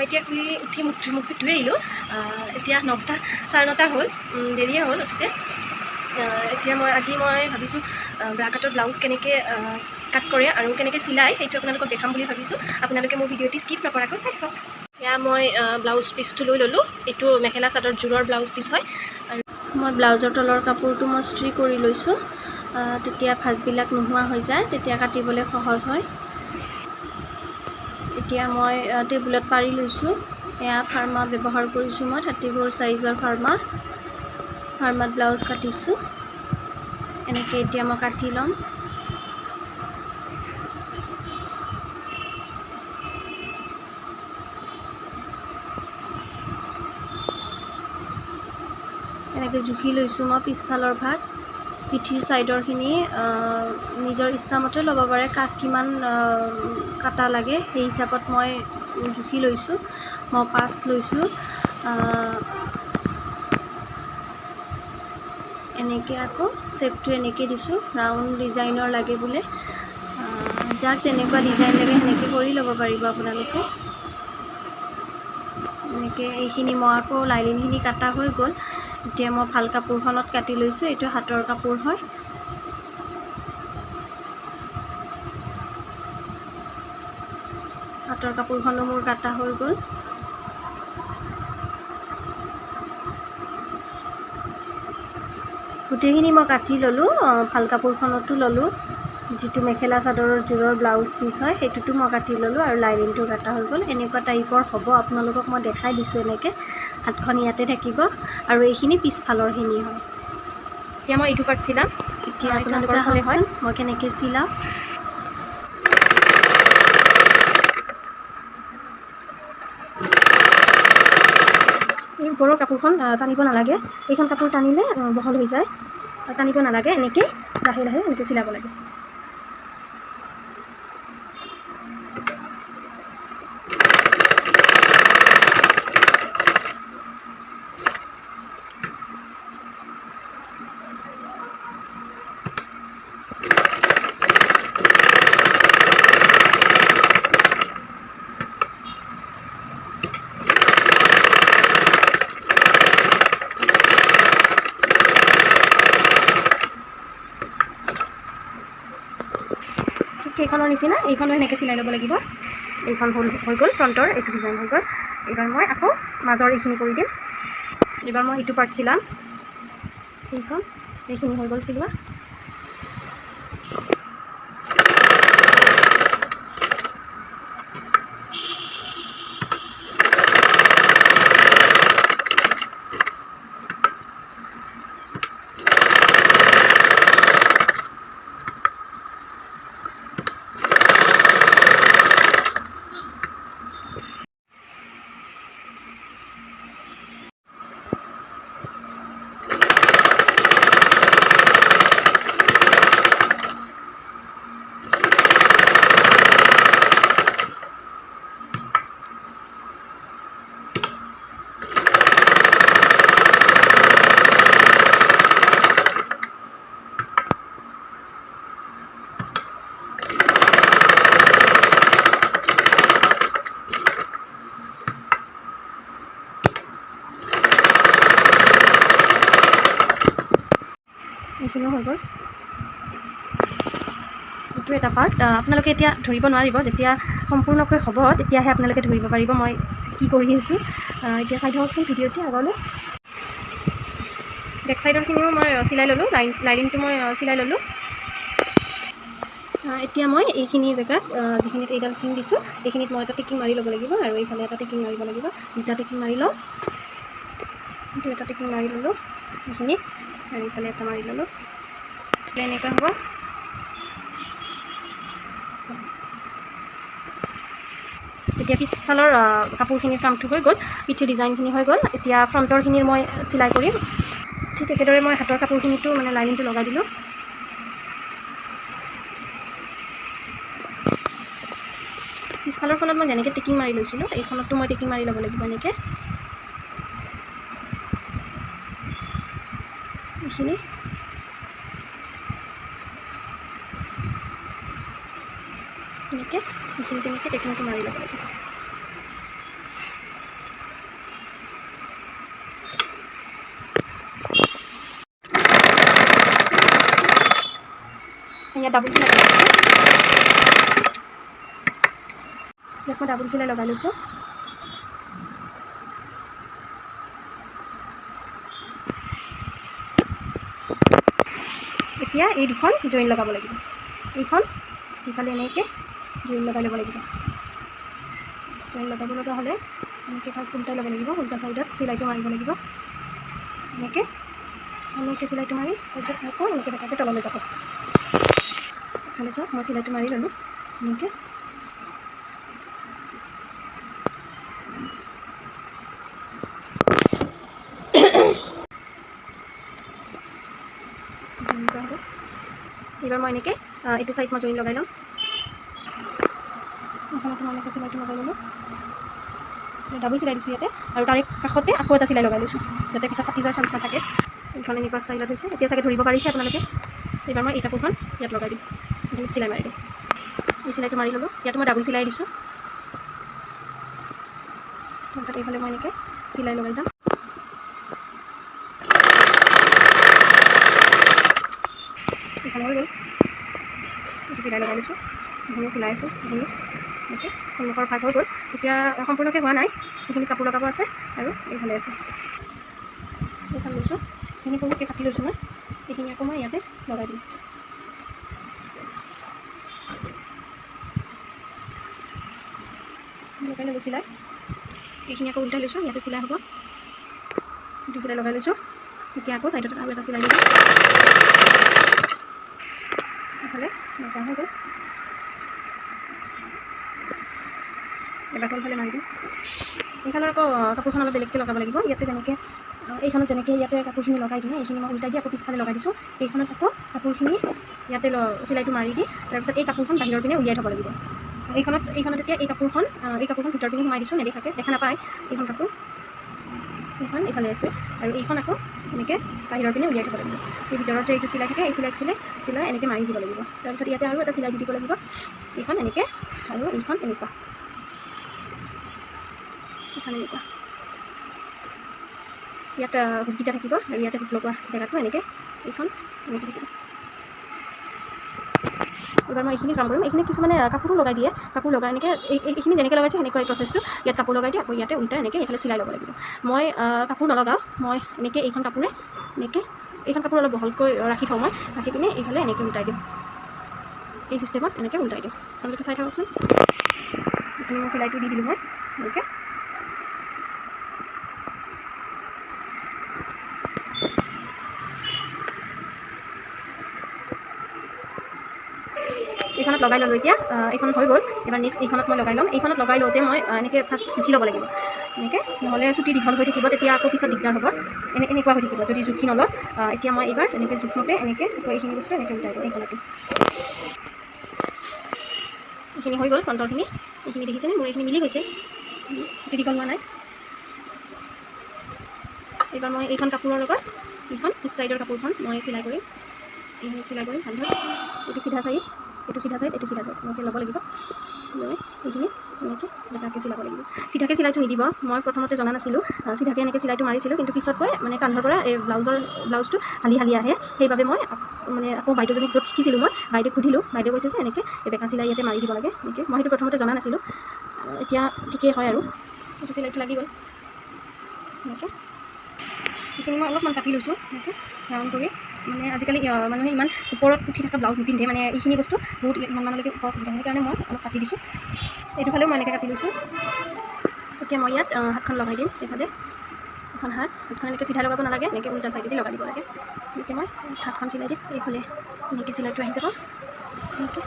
এতিয়া শুই উঠি মুখ চুখ ধুই আহিলোঁ এতিয়া 9টা 9:30 হ'ল দেৰিয়ে হ'ল উঠোতে এতিয়া আজি মই ভাবিছোঁ ব্ৰা কাটৰ ব্লাউজ কেনেকৈ কাট কৰে আৰু কেনেকৈ চিলাই সেইটো আপোনালোকক দেখাম বুলি ভাবিছোঁ আপোনালোকে মোৰ ভিডিঅ'টি স্কিপ নকৰাকৈ চাই থাকক এয়া মই ব্লাউজ পিচটো লৈ ল'লোঁ এইটো মেখেলা চাদৰ জোৰৰ ব্লাউজ পিচ হয় আৰু মই ব্লাউজৰ তলৰ কাপোৰটো মই ইস্ত্ৰি কৰি লৈছোঁ তেতিয়া ভাঁজবিলাক নোহোৱা হৈ যায় তেতিয়া কাটিবলৈ সহজ হয় এতিয়া মই টেবুলত পাৰি লৈছোঁ এয়া ফাৰ্মা ব্যৱহাৰ কৰিছোঁ মই 34 সাইজৰ ফাৰ্মাত ব্লাউজ কাটিছোঁ এনেকৈ এতিয়া মই কাটি ল'ম এনেকৈ জুখি লৈছোঁ মই পিছফালৰ ভাগ পিঠিৰ চাইডৰখিনি নিজৰ ইচ্ছামতে ল'ব পাৰে কাক কিমান কাটা লাগে সেই হিচাপত মই জুখি লৈছোঁ মই 5 লৈছোঁ এনেকৈ আকৌ শ্বেপটো এনেকৈ দিছোঁ ৰাউণ্ড ডিজাইনৰ লাগে বোলে যাক যেনেকুৱা ডিজাইন লাগে সেনেকৈ কৰি ল'ব পাৰিব আপোনালোকে এনেকৈ এইখিনি মই আকৌ লাইনিংখিনি কাটা হৈ গ'ল এতিয়া মই ভাল কাপোৰখনত কাটি লৈছোঁ এইটো হাতৰ কাপোৰ হয় হাতৰ কাপোৰখনো মোৰ কাটা হৈ গ'ল গোটেইখিনি মই কাটি ল'লোঁ ভাল কাপোৰখনতো ল'লোঁ যিটো মেখেলা চাদৰৰ জোৰৰ ব্লাউজ পিচ হয় সেইটোতো মই কাটি ল'লোঁ আৰু লাইনিংটো কাটা হৈ গ'ল এনেকুৱা টাইপৰ হ'ব আপোনালোকক মই দেখাই দিছোঁ এনেকৈ হাতখন ইয়াতে থাকিব আৰু এইখিনি পিছফালৰখিনি হয় এতিয়া মই এইটো পাৰ্ট চিলাম এতিয়া আপোনালোকে আহকচোন মই কেনেকৈ চিলাওঁ এই ওপৰৰ কাপোৰখন টানিব নালাগে এইখন কাপোৰ টানিলে বহল হৈ যায় টানিব নালাগে এনেকৈ লাহে লাহে এনেকৈ চিলাব লাগে এইখনৰ নিচিনা এইখনো এনেকৈ চিলাই ল'ব লাগিব এইখন হৈ গ'ল ফ্ৰণ্টৰ এইটো ডিজাইন হৈ গ'ল এইবাৰ মই আকৌ মাজৰ এইখিনি কৰি দিম এইবাৰ মই এইটো পাৰ্ট চিলাম এইখিনি হৈ গ'ল চিলোৱা এইখিনিও হৈ গ'ল এইটো এটা পাৰ্ট আপোনালোকে এতিয়া ধৰিব নোৱাৰিব যেতিয়া সম্পূৰ্ণকৈ হ'ব তেতিয়াহে আপোনালোকে ধৰিব পাৰিব মই কি কৰি আছোঁ এতিয়া চাই থাককচোন ভিডিঅ'টি আগলৈ বেক চাইডৰখিনিও মই চিলাই ল'লোঁ লাইনিংটো মই চিলাই ল'লোঁ এতিয়া মই এইখিনি জেগাত যিখিনিত এইডাল চিন দিছোঁ এইখিনিত মই এটা টিকিং মাৰি ল'ব লাগিব আৰু এইফালে এটা টিকিং মাৰিব লাগিব দুটা টিকিং মাৰি লওঁ এইটো এটা টিকিং মাৰি ল'লোঁ এইখিনিত আৰু এইফালে এটা মাৰি ল'লোঁ এনেকুৱা হ'ব এতিয়া পিছফালৰ কাপোৰখিনিৰ কামটো হৈ গ'ল পিঠিৰ ডিজাইনখিনি হৈ গ'ল এতিয়া ফ্ৰণ্টৰখিনিৰ মই চিলাই কৰিম ঠিক একেদৰে মই হাতৰ কাপোৰখিনিতো মানে লাইনিংটো লগাই দিলোঁ পিছফালৰখনত মই যেনেকৈ টিকিং মাৰি লৈছিলোঁ এইখনতো মই টিকিং মাৰি ল'ব লাগিব এনেকৈ এইখিনি এনেকৈ এইখিনি তেনেকৈ টেকনিকটো মাৰি ল'ব লাগিব ইয়াত ডাবুল চিলাই লগাই লৈছোঁ। ইয়াত মই ডাবুল চিলাই লগাই লৈছোঁ। এতিয়া এই দুখন জইন লগাব লাগিব। এইখন ইফালে এনেকৈ জইন লগাই ল'ব লাগিব। জইন লগাব লগা হ'লে এনেকৈ ফাৰ্ষ্ট উল্টাই ল'ব লাগিব। উল্টা চাইডত চিলাইটো মাৰিব লাগিব। এনেকৈ চিলাইটো মাৰি তাৰপিছত আকৌ এনেকৈ বেকাকৈ তললৈ যাব। ভালে চাওক, মই চিলাইটো মাৰি ল'লোঁ এনেকৈ। এইবাৰ মই এনেকৈ এইটো চাইড মই জইন লগাই ল'ম। এইখনতো মই এনেকৈ চিলাইটো লগাই ল'লোঁ। ডাবুল চিলাই দিছোঁ ইয়াতে, আৰু তাৰে কাষতে আকৌ এটা চিলাই লগাই লৈছোঁ যাতে পিছত কাটি যোৱাৰ চান্স নাথাকে। এইখন এনেকুৱা ষ্টাইলত হৈছে। এতিয়া চাগে ধৰিব পাৰিছে আপোনালোকে। এইবাৰ মই এই কাপোৰখন ইয়াত লগাই দিম, এইখিনিত চিলাই মাৰি দিম। এই চিলাইটো মাৰি ল'লোঁ। ইয়াতো মই ডাবুল চিলাই দিছোঁ। তাৰপিছত এইফালে মই এনেকৈ চিলাই লগাই যাম। এইখন হৈ গ'ল। এইটো চিলাই লগাই লৈছোঁ। এইখিনিও চিলাই আছে। এইখিনি এনেকৈ সন্মুখৰ ভাগ হৈ গ'ল। এতিয়া সম্পূৰ্ণকৈ হোৱা নাই, এইখিনি কাপোৰ লগাব আছে আৰু এইফালে আছে। এইখন লৈছোঁ, এইখিনি সৰুকৈ কাটি লৈছোঁ মই। এইখিনি আকৌ মই ইয়াতে লগাই দিম। লগাই ল'লোঁ চিলাই। এইখিনি আকৌ উল্টাই লৈছোঁ, ইয়াতে চিলাই হ'ব। এইটো চিলাই লগাই লৈছোঁ। এতিয়া আকৌ চাইডত আৰু এটা চিলাই দিম। এইফালে লগা হৈ গ'ল। এবাৰ কোনফালে মাৰি দিম। এইফালৰ আকৌ কাপোৰখন অলপ বেলেগকৈ লগাব লাগিব। ইয়াতে যেনেকৈ এইখনত যেনেকৈ ইয়াতে কাপোৰখিনি লগাই দিওঁ, এইখিনি মই উল্টাই দি আকৌ পিছফালে লগাই দিছোঁ। এইখনত আকৌ কাপোৰখিনি ইয়াতে চিলাইটো মাৰি দি তাৰপিছত এই কাপোৰখন বাহিৰৰ পিনে উলিয়াই থ'ব লাগিব। এইখনত এতিয়া এই কাপোৰখন ভিতৰ পিনে সোমাই দিছোঁ, নেদেখাকৈ, দেখা নাপায় এইখন কাপোৰ। এইখন এইফালে আছে আৰু এইখন আকৌ এনেকৈ বাহিৰৰ পিনে উলিয়াই থ'ব লাগিব। এই ভিতৰত যে এইটো চিলাই থাকে, এই চিলাই এনেকৈ মাৰি দিব লাগিব। তাৰপিছত ইয়াতে আৰু এটা চিলাই দি দিব লাগিব। এইখন এনেকৈ আৰু এইখন এনেকুৱা। এইখন এনেকুৱা। ইয়াত হুককেইটা থাকিব আৰু ইয়াতে হুক লগোৱা জেগাটো এনেকৈ এইখন এনেকৈ থাকিব। এবাৰ মই এইখিনি কাম কৰিম। এইখিনি কিছুমানে কাপোৰো লগাই দিয়ে। কাপোৰ লগাই এনেকৈ এইখিনি যেনেকৈ লগাইছে সেনেকুৱা এই প্ৰচেছটো। ইয়াত কাপোৰ লগাই দিয়ে, আকৌ ইয়াতে উল্টাই এনেকৈ এইফালে চিলাই ল'ব লাগিব। মই কাপোৰ নলগাওঁ। মই এনেকৈ এইখন কাপোৰ অলপ বহলকৈ ৰাখি থওঁ। মই ৰাখি পিনে এইফালে এনেকৈ উল্টাই দিওঁ। এই চিষ্টেমত এনেকৈ উল্টাই দিওঁ। আপোনালোকে চাই থাককচোন। এইখিনি মই চিলাইটো দি দিলোঁ মই এনেকৈ। এইখনত লগাই ল'লোঁ। এতিয়া এইখন হৈ গ'ল। এবাৰ নেক্সট এইখনত মই লগাই ল'ম। এইখনত লগাই লওঁতে মই এনেকৈ ফাৰ্ষ্ট জুখি ল'ব লাগিব। এনেকৈ নহ'লে চুটি দীঘল হৈ থাকিব, তেতিয়া আকৌ পিছত দিগদাৰ হ'ব। এনেকুৱা হৈ থাকিব যদি জুখি নলওঁ। এতিয়া মই এইবাৰ এনেকৈ জোখমতে এনেকৈ আকৌ এইখিনি বস্তু এনেকৈ উঠাই দিওঁ। এইখনতো এইখিনি হৈ গ'ল ফ্ৰণ্টৰখিনি। এইখিনি দেখিছেনে? মোৰ এইখিনি মিলি গৈছে, চুটি দীঘল হোৱা নাই। এইবাৰ মই এইখন কাপোৰৰ লগত এইখন পিছ চাইডৰ কাপোৰখন মই চিলাই কৰিম। এইখিনিত চিলাই কৰিম ভালদৰে। এইটো চিধা চাইড, এইটো চিধা চাইড, এইটো চিধা চাইড এনেকৈ ল'ব লাগিব। লৈ এইখিনি এনেকৈ বেকাকৈ চিলাব লাগিব। চিধাকৈ চিলাইটো নিদিব। মই প্ৰথমতে জনা নাছিলোঁ। চিধাকৈ এনেকৈ চিলাইটো মাৰিছিলোঁ, কিন্তু পিছত গৈ মানে কান্ধৰ পৰা এই ব্লাউজটো হালি হালি আহে। সেইবাবে মই আকৌ বাইদেউজনীক য'ত শিকিছিলোঁ মই বাইদেউক সুধিলোঁ। বাইদেউ কৈছে যে এনেকৈ বেকা চিলাই ইয়াতে মাৰি দিব লাগে। এনেকৈ মই সেইটো প্ৰথমতে জনা নাছিলোঁ। এতিয়া ঠিকেই হয় আৰু এইটো চিলাইটো লাগি গ'ল। এনেকৈ এইখিনি মই অলপমান কাটি লৈছোঁ এনেকৈ ৰাউণ্ড কৰি। মানে আজিকালি মানুহে ইমান ওপৰত উঠি থকা ব্লাউজ নিপিন্ধে। মানে এইখিনি বস্তু বহুত ইমান মানুহলৈকে ওপৰত পিন্ধে, সেইকাৰণে মই অলপ কাটি দিছোঁ। এইটো ফালেও মই এনেকৈ কাটি লৈছোঁ। এতিয়া মই ইয়াত হাতখন লগাই দিম। এইফালে এখন হাতখন এনেকৈ চিধা লগাব নালাগে, এনেকৈ উল্টা চাইডেদি লগাই দিব লাগে। এনেকৈ মই হাতখন চিলাই দিম। এইফালে এনেকৈ চিলাইটো আহি যাব এনেকৈ।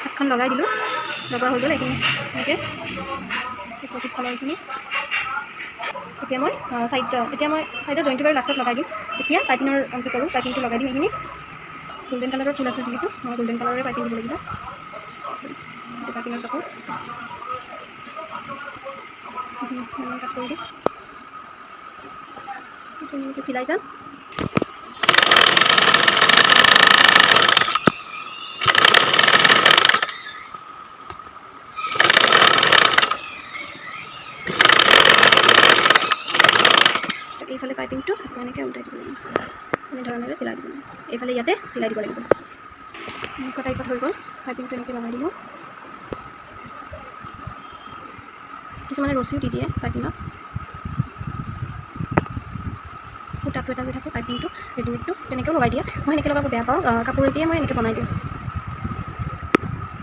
হাতখন লগাই দিলোঁ, লগোৱা হৈ গ'ল। এইখিনি এনেকৈ পিছফালৰ এইখিনি। এতিয়া মই চাইডৰ জইনটো বাৰু লাষ্টত লগাই দিম। এতিয়া পাইপিঙৰ কামটো কৰোঁ। পাইপিংটো লগাই দিম। এইখিনি গোল্ডেন কালাৰৰ ফুল আছে যিহেতু মই গোল্ডেন কালাৰৰে পাইপিং দিব লাগিব। এইটো পাইপিঙৰ কাপোৰ কাট কৰি দিম। এইখিনি চিলাই যাম। পাইপিংটো এনেকৈ উল্টাই দিব লাগিব এনেধৰণেৰে চিলাই দিব লাগিব এইফালে ইয়াতে চিলাই দিব লাগিব এনেকুৱা টাইপত হৈ গ'ল পাইপিংটো এনেকৈ লগাই দিব কিছুমানে ৰছীও দি দিয়ে পাইপিঙত সূতাটো এটা যে থাকে পাইপিংটো ৰেডিমেডটো তেনেকৈও লগাই দিয়ে মই এনেকৈ লগাব বেয়া পাওঁ কাপোৰেদিয়ে মই এনেকৈ বনাই দিওঁ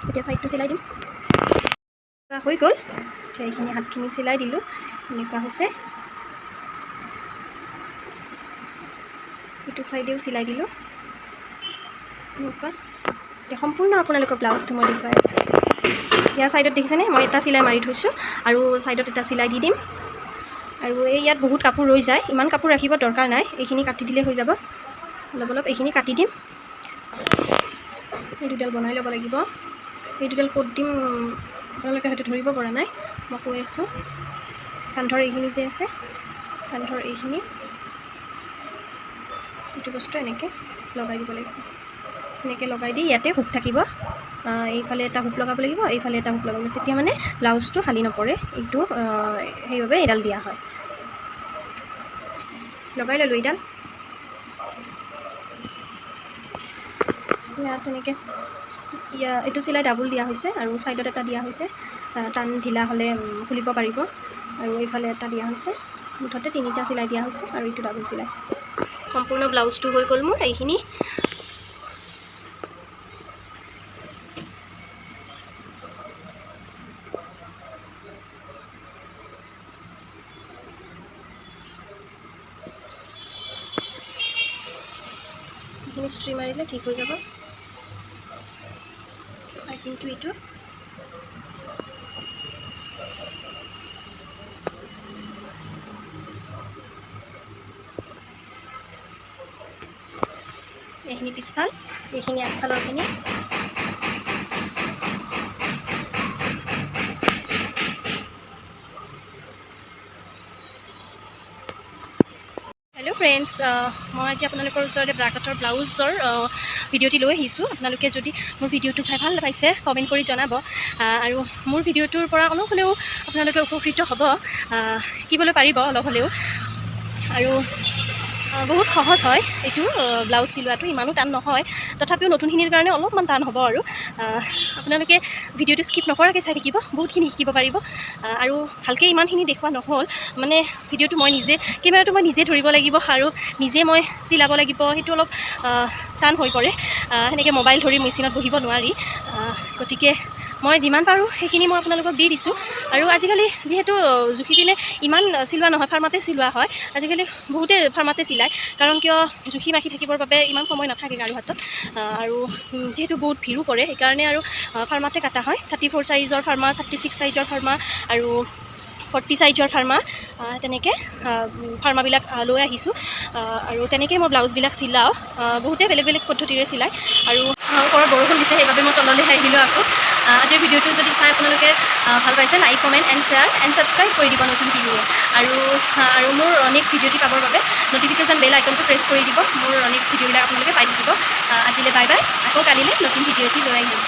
এতিয়া ছাইডটো চিলাই দিম হৈ গ'ল এতিয়া এইখিনি হাতখিনি চিলাই দিলোঁ এনেকুৱা হৈছে এইটো ছাইডেও চিলাই দিলোঁ এনেকুৱা এতিয়া সম্পূৰ্ণ আপোনালোকৰ ব্লাউজটো মই দেখুৱাই আছোঁ ইয়াৰ ছাইডত দেখিছেনে মই এটা চিলাই মাৰি থৈছোঁ আৰু ছাইডত এটা চিলাই দি দিম আৰু এই ইয়াত বহুত কাপোৰ ৰৈ যায় ইমান কাপোৰ ৰাখিব দৰকাৰ নাই এইখিনি কাটি দিলে হৈ যাব অলপ অলপ এইখিনি কাটি দিম এই দুডাল বনাই ল'ব লাগিব এই দুডাল ক'ত দিম আপোনালোকে হয়তো ধৰিব পৰা নাই মই কৈ আছোঁ কান্ধৰ এইখিনি যে আছে কান্ধৰ এইখিনি এইটো বস্তু এনেকৈ লগাই দিব লাগিব এনেকৈ লগাই দি ইয়াতে হুক থাকিব এইফালে এটা হুক লগাব লাগিব এইফালে এটা হুক লগাব লাগিব তেতিয়া মানে ব্লাউজটো হালি নপৰে এইটো সেইবাবে এডাল দিয়া হয় লগাই ল'লোঁ এইডাল ইয়াত তেনেকৈ এইটো চিলাই ডাবুল দিয়া হৈছে আৰু ছাইডত এটা দিয়া হৈছে টান ঢিলা হ'লে খুলিব পাৰিব আৰু এইফালে এটা দিয়া হৈছে মুঠতে তিনিটা চিলাই দিয়া হৈছে আৰু এইটো ডাবুল চিলাই সম্পূৰ্ণ ব্লাউজটো হৈ গ'ল মোৰ এইখিনি এইখিনি ষ্ট্ৰি মাৰিলে ঠিক হৈ যাব পাইপিংটো এইটো এইখিনি পিছফাল এইখিনি আগফালৰখিনি হেল্ল' ফ্ৰেণ্ডছ মই আজি আপোনালোকৰ ওচৰতে ব্ৰা কাটৰ ব্লাউজৰ ভিডিঅ'টি লৈ আহিছোঁ আপোনালোকে যদি মোৰ ভিডিঅ'টো চাই ভাল পাইছে কমেণ্ট কৰি জনাব আৰু মোৰ ভিডিঅ'টোৰ পৰা অলপ হ'লেও আপোনালোকে উপকৃত হ'ব শিকিবলৈ পাৰিব অলপ হ'লেও আৰু বহুত সহজ হয় এইটো ব্লাউজ চিলোৱাটো ইমানো টান নহয় তথাপিও নতুনখিনিৰ কাৰণে অলপমান টান হ'ব আৰু আপোনালোকে ভিডিঅ'টো স্কিপ নকৰাকৈ চাই থাকিব বহুতখিনি শিকিব পাৰিব আৰু ভালকৈ ইমানখিনি দেখুওৱা নহ'ল মানে ভিডিঅ'টো মই নিজে কেমেৰাটো মই নিজে ধৰিব লাগিব আৰু নিজে মই চিলাব লাগিব সেইটো অলপ টান হৈ পৰে সেনেকৈ মোবাইল ধৰি মেচিনত বহিব নোৱাৰি গতিকে মই যিমান পাৰোঁ সেইখিনি মই আপোনালোকক দি দিছোঁ আৰু আজিকালি যিহেতু জুখি পিনে ইমান চিলোৱা নহয় ফাৰ্মাতে চিলোৱা হয় আজিকালি বহুতে ফাৰ্মাতে চিলায় কাৰণ কিয় জুখি মাখি থাকিবৰ বাবে ইমান সময় নাথাকে কাৰো হাতত আৰু যিহেতু বহুত ভিৰো পৰে সেইকাৰণে আৰু ফাৰ্মাতে কটা হয় 34 চাইজৰ ফাৰ্মা 36 চাইজৰ ফাৰ্মা আৰু 40 চাইজৰ ফাৰ্মা তেনেকৈ ফাৰ্মাবিলাক লৈ আহিছোঁ আৰু তেনেকৈ মই ব্লাউজবিলাক চিলাওঁ বহুতে বেলেগ বেলেগ পদ্ধতিৰে চিলায় আৰু ওপৰত বৰষুণ দিছে সেইবাবে মই তললৈ আহিলোঁ আকৌ আজিৰ ভিডিঅ'টো যদি চাই আপোনালোকে ভাল পাইছে like comment and share and subscribe কৰি দিব নতুন ভিডিঅ' আৰু মোৰ নেক্সট ভিডিঅ'টি পাবৰ বাবে নটিফিকেশ্যন বেল আইকনটো প্ৰেছ কৰি দিব মোৰ নেক্সট ভিডিঅ'বিলাক আপোনালোকে পাই থাকিব আজিলৈ বাই বাই আকৌ কালিলৈ নতুন ভিডিঅ'টি লৈ আহিম